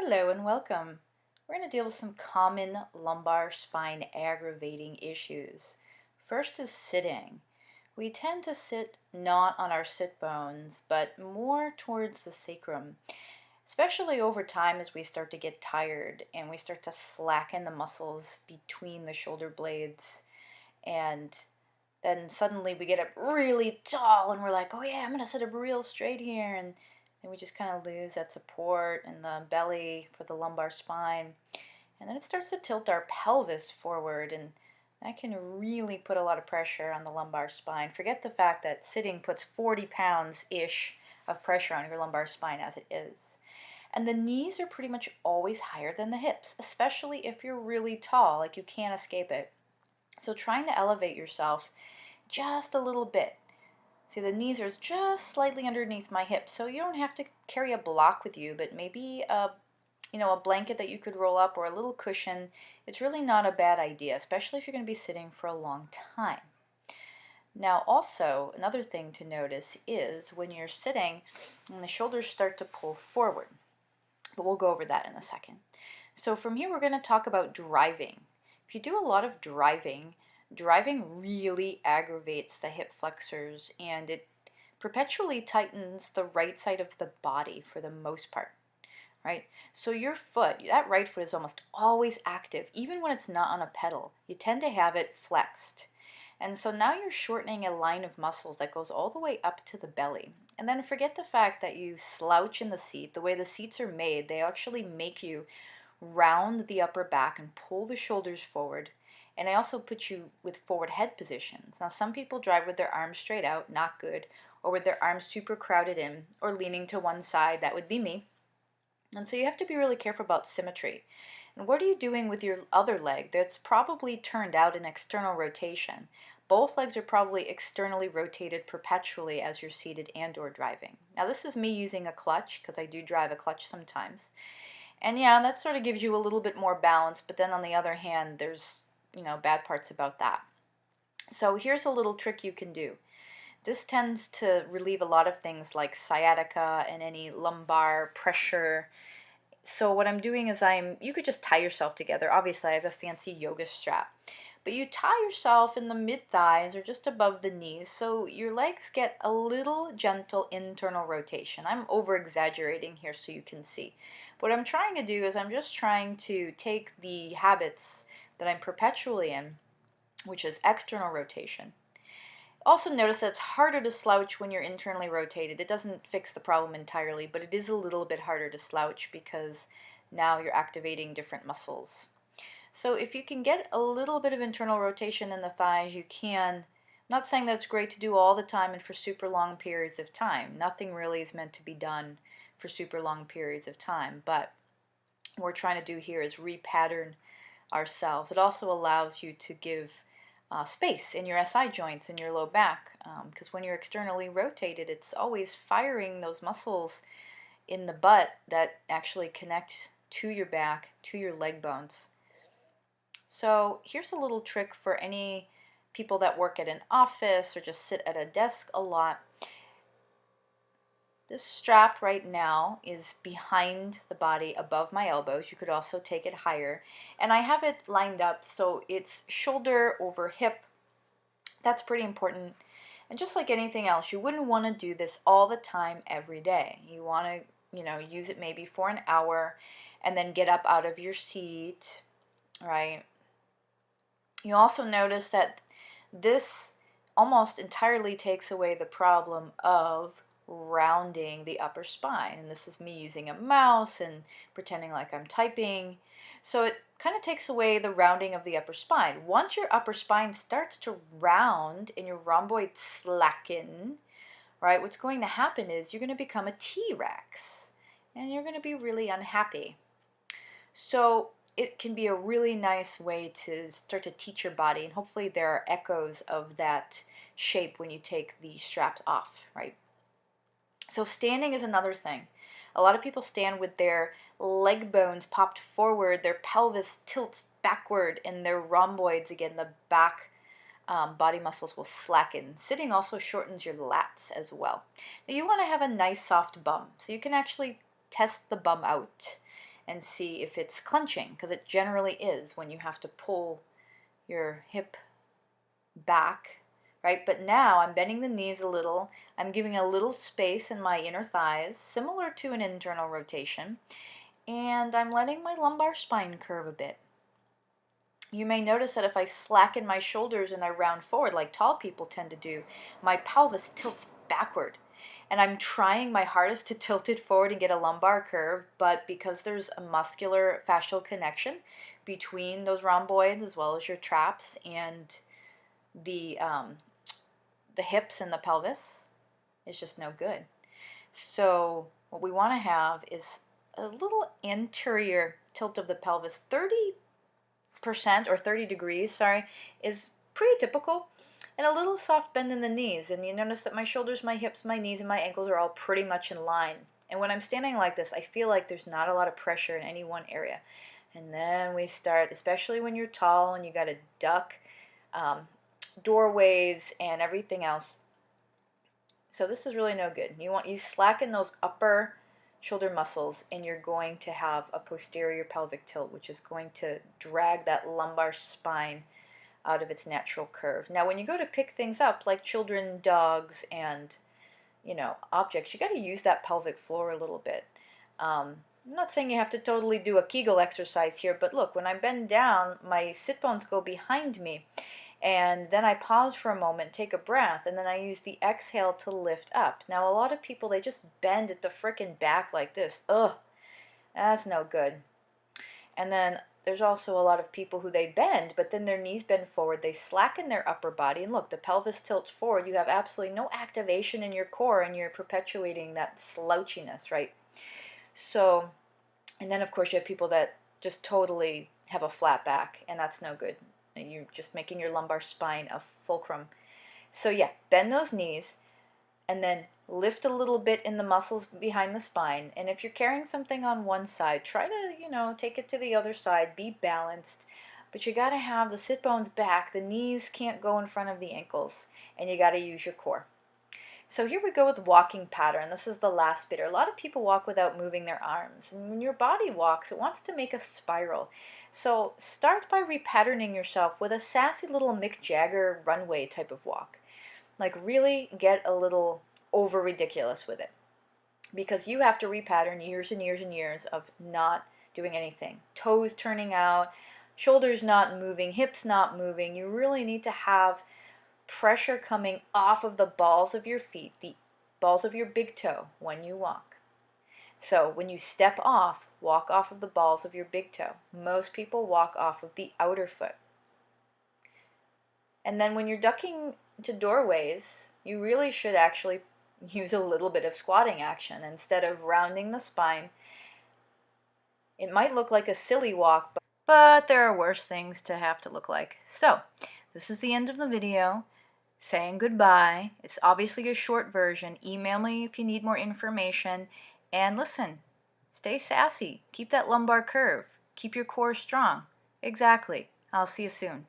Hello and welcome. We're going to deal with some common lumbar spine aggravating issues. First is sitting. We tend to sit not on our sit bones, but more towards the sacrum, especially over time as we start to get tired and we start to slacken the muscles between the shoulder blades. And then suddenly we get up really tall and we're like, oh yeah, I'm going to sit up real straight here. And we just kind of lose that support in the belly for the lumbar spine. And then it starts to tilt our pelvis forward, and that can really put a lot of pressure on the lumbar spine. Forget the fact that sitting puts 40 pounds-ish of pressure on your lumbar spine as it is. And the knees are pretty much always higher than the hips, especially if you're really tall, like you can't escape it. So trying to elevate yourself just a little bit. See, the knees are just slightly underneath my hips, so you don't have to carry a block with you, but maybe a blanket that you could roll up or a little cushion. It's really not a bad idea, especially if you're going to be sitting for a long time. Now, also, another thing to notice is when you're sitting and the shoulders start to pull forward, but we'll go over that in a second. So from here, we're going to talk about driving. If you do a lot of driving really aggravates the hip flexors and it perpetually tightens the right side of the body for the most part, right? So your foot, that right foot is almost always active, even when it's not on a pedal. You tend to have it flexed. And so now you're shortening a line of muscles that goes all the way up to the belly. And then forget the fact that you slouch in the seat. The way the seats are made, they actually make you round the upper back and pull the shoulders forward. And I also put you with forward head positions. Now, some people drive with their arms straight out, not good, or with their arms super crowded in, or leaning to one side. That would be me. And so you have to be really careful about symmetry. And what are you doing with your other leg that's probably turned out in external rotation? Both legs are probably externally rotated perpetually as you're seated and or driving. Now, this is me using a clutch because I do drive a clutch sometimes. And yeah, that sort of gives you a little bit more balance, but then on the other hand, there's, bad parts about that. So here's a little trick you can do. This tends to relieve a lot of things like sciatica and any lumbar pressure. So what I'm doing is you could just tie yourself together. Obviously, I have a fancy yoga strap. But you tie yourself in the mid-thighs or just above the knees so your legs get a little gentle internal rotation. I'm over-exaggerating here so you can see. What I'm trying to do is I'm just trying to take the habits that I'm perpetually in, which is external rotation. Also notice that it's harder to slouch when you're internally rotated. It doesn't fix the problem entirely, but it is a little bit harder to slouch because now you're activating different muscles. So if you can get a little bit of internal rotation in the thighs, you can. I'm not saying that it's great to do all the time and for super long periods of time. Nothing really is meant to be done for super long periods of time, but what we're trying to do here is repattern ourselves. It also allows you to give space in your SI joints in your low back because when you're externally rotated, it's always firing those muscles in the butt that actually connect to your back, to your leg bones. So here's a little trick for any people that work at an office or just sit at a desk a lot. This strap right now is behind the body above my elbows. You could also take it higher. And I have it lined up so it's shoulder over hip. That's pretty important. And just like anything else, you wouldn't want to do this all the time every day. You want to, use it maybe for an hour and then get up out of your seat, right? You also notice that this almost entirely takes away the problem of rounding the upper spine. And this is me using a mouse and pretending like I'm typing. So it kind of takes away the rounding of the upper spine. Once your upper spine starts to round and your rhomboids slacken, right, what's going to happen is you're going to become a T-Rex and you're going to be really unhappy. So it can be a really nice way to start to teach your body, and hopefully there are echoes of that shape when you take the straps off, right? So standing is another thing. A lot of people stand with their leg bones popped forward, their pelvis tilts backward, and their rhomboids, again, the back body muscles will slacken. Sitting also shortens your lats as well. Now you want to have a nice soft bum, so you can actually test the bum out and see if it's clenching, because it generally is when you have to pull your hip back, right? But now I'm bending the knees a little. I'm giving a little space in my inner thighs, similar to an internal rotation, and I'm letting my lumbar spine curve a bit. You may notice that if I slacken my shoulders and I round forward, like tall people tend to do, my pelvis tilts backward. And I'm trying my hardest to tilt it forward and get a lumbar curve, but because there's a muscular fascial connection between those rhomboids as well as your traps and the hips and the pelvis, it's just no good. So what we want to have is a little anterior tilt of the pelvis. 30% or 30 degrees, sorry, is pretty typical. And a little soft bend in the knees. And you notice that my shoulders, my hips, my knees, and my ankles are all pretty much in line. And when I'm standing like this, I feel like there's not a lot of pressure in any one area. And then we start, especially when you're tall and you got to duck doorways and everything else. So this is really no good. You slacken those upper shoulder muscles and you're going to have a posterior pelvic tilt, which is going to drag that lumbar spine out of its natural curve. Now when you go to pick things up like children, dogs, and objects, you got to use that pelvic floor a little bit. I'm not saying you have to totally do a Kegel exercise here, but look, when I bend down, my sit bones go behind me. And then I pause for a moment, take a breath, and then I use the exhale to lift up. Now, a lot of people, they just bend at the frickin' back like this. Ugh, that's no good. And then there's also a lot of people who they bend, but then their knees bend forward. They slacken their upper body, and look, the pelvis tilts forward. You have absolutely no activation in your core, and you're perpetuating that slouchiness, right? So, and then of course you have people that just totally have a flat back, and that's no good. And you're just making your lumbar spine a fulcrum. So yeah, bend those knees and then lift a little bit in the muscles behind the spine. And if you're carrying something on one side, try to, take it to the other side, be balanced. But you got to have the sit bones back. The knees can't go in front of the ankles, and you got to use your core. So here we go with walking pattern. This is the last bit. A lot of people walk without moving their arms. And when your body walks, it wants to make a spiral. So start by repatterning yourself with a sassy little Mick Jagger runway type of walk. Like really get a little over ridiculous with it. Because you have to repattern years and years and years of not doing anything. Toes turning out, shoulders not moving, hips not moving. You really need to have pressure coming off of the balls of your feet, the balls of your big toe when you walk. So when you step off, walk off of the balls of your big toe. Most people walk off of the outer foot. And then when you're ducking to doorways, you really should actually use a little bit of squatting action instead of rounding the spine. It might look like a silly walk, but there are worse things to have to look like. So this is the end of the video. Saying goodbye. It's obviously a short version. Email me if you need more information. And listen, stay sassy. Keep that lumbar curve. Keep your core strong. Exactly. I'll see you soon.